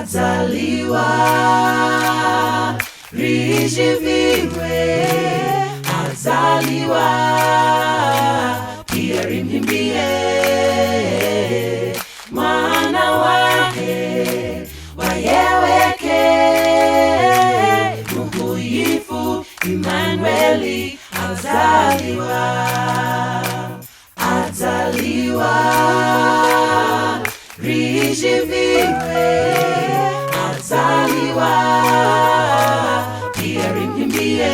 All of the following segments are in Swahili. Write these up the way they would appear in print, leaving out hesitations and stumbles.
Adzaliwa, rijiviwe, Adzaliwa, pia rimhimbie, mwana wake, wayeweke, Mungu yifu, Emmanuel, Adzaliwa, Adzaliwa, rijiviwe, Adzaliwa, pia rimhimbie,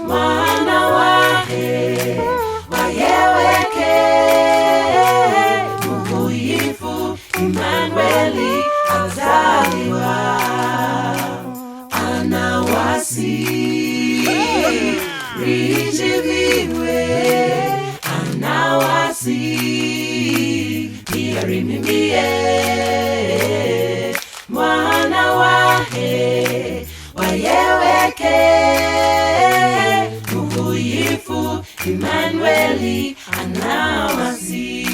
mwana wake, wayeweke, Mungu yifu, Emmanuel, Adzaliwa, anawasi, rijiviwe, anawasi, pia rimhimbie, mwana wake, wayeweke, Mungu yifu, Emmanuel, anawasi,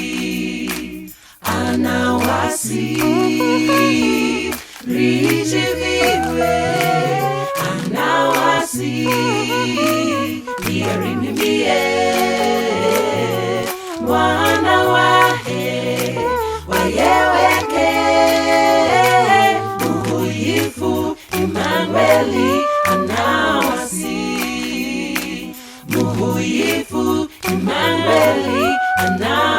anawasi, rijiviwe, anawasi, pia rimhimbie, mwana wake, wayeweke, Mungu yifu, Emmanuel, anawasi, Mungu yifu, Emmanuel, anawasi.